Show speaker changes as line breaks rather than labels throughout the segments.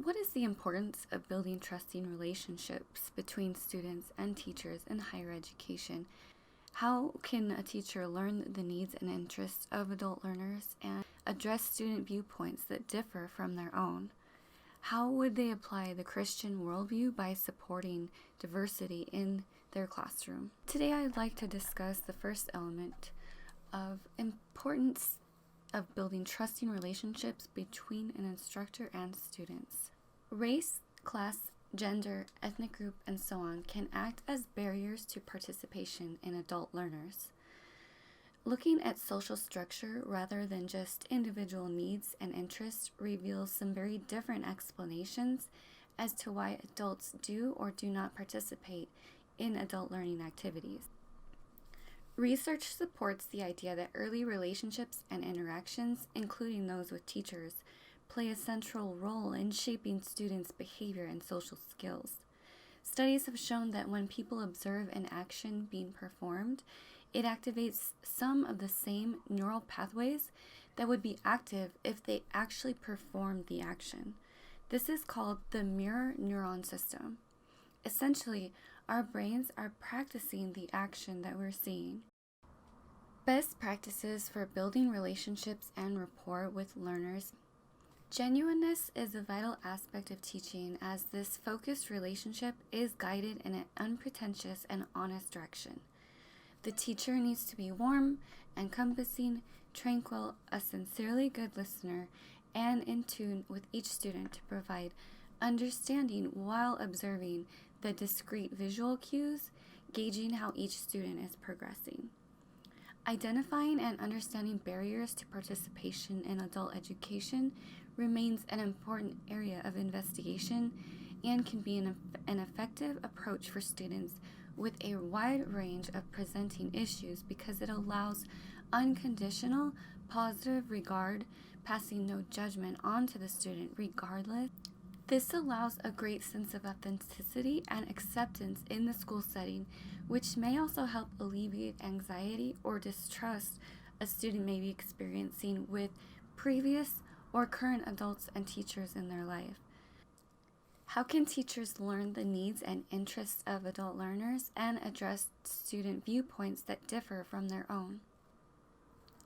What is the importance of building trusting relationships between students and teachers in higher education? How can a teacher learn the needs and interests of adult learners and address student viewpoints that differ from their own? How would they apply the Christian worldview by supporting diversity in their classroom? Today I'd like to discuss the first element of importance of building trusting relationships between an instructor and students. Race, class, gender, ethnic group, and so on can act as barriers to participation in adult learners. Looking at social structure rather than just individual needs and interests reveals some very different explanations as to why adults do or do not participate in adult learning activities. Research supports the idea that early relationships and interactions, including those with teachers, play a central role in shaping students' behavior and social skills. Studies have shown that when people observe an action being performed, it activates some of the same neural pathways that would be active if they actually performed the action. This is called the mirror neuron system. Essentially, our brains are practicing the action that we're seeing. Best practices for building relationships and rapport with learners. Genuineness is a vital aspect of teaching, as this focused relationship is guided in an unpretentious and honest direction. The teacher needs to be warm, encompassing, tranquil, a sincerely good listener, and in tune with each student to provide understanding while observing the discrete visual cues, gauging how each student is progressing. Identifying and understanding barriers to participation in adult education remains an important area of investigation and can be an effective approach for students with a wide range of presenting issues because it allows unconditional, positive regard, passing no judgment onto the student regardless. This allows a great sense of authenticity and acceptance in the school setting, which may also help alleviate anxiety or distrust a student may be experiencing with previous or current adults and teachers in their life. How can teachers learn the needs and interests of adult learners and address student viewpoints that differ from their own?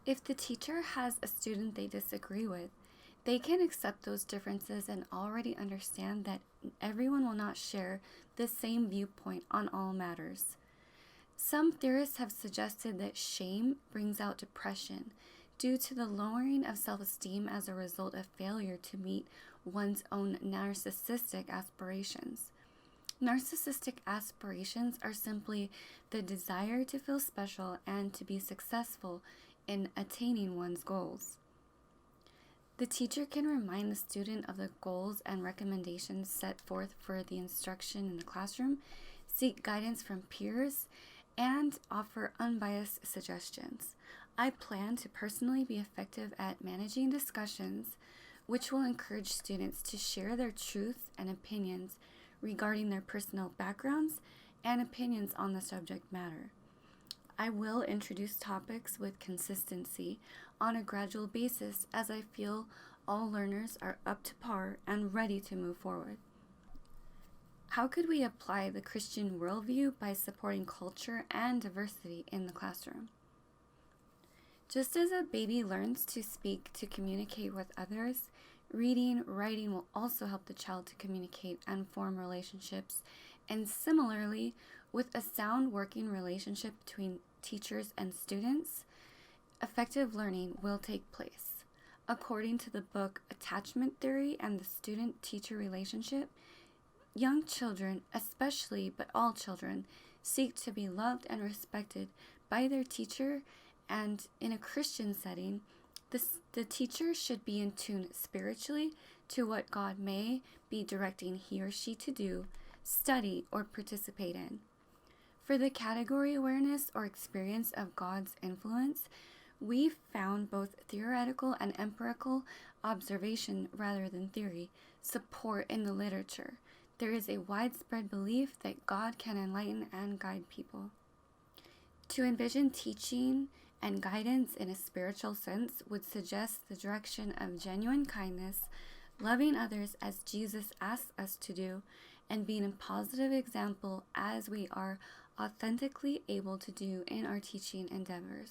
If the teacher has a student they disagree with, they can accept those differences and already understand that everyone will not share the same viewpoint on all matters. Some theorists have suggested that shame brings out depression due to the lowering of self-esteem as a result of failure to meet one's own narcissistic aspirations. Narcissistic aspirations are simply the desire to feel special and to be successful in attaining one's goals. The teacher can remind the student of the goals and recommendations set forth for the instruction in the classroom, seek guidance from peers, and offer unbiased suggestions. I plan to personally be effective at managing discussions, which will encourage students to share their truths and opinions regarding their personal backgrounds and opinions on the subject matter. I will introduce topics with consistency on a gradual basis as I feel all learners are up to par and ready to move forward. How could we apply the Christian worldview by supporting culture and diversity in the classroom? Just as a baby learns to speak to communicate with others, reading, writing will also help the child to communicate and form relationships, and similarly, with a sound working relationship between teachers and students, effective learning will take place. According to the book Attachment Theory and the Student-Teacher Relationship, young children, especially but all children, seek to be loved and respected by their teacher, and in a Christian setting, the teacher should be in tune spiritually to what God may be directing he or she to do, study, or participate in. For the category awareness or experience of God's influence, we've found both theoretical and empirical observation rather than theory support in the literature. There is a widespread belief that God can enlighten and guide people. To envision teaching and guidance in a spiritual sense would suggest the direction of genuine kindness, loving others as Jesus asks us to do, and being a positive example as we are authentically able to do in our teaching endeavors.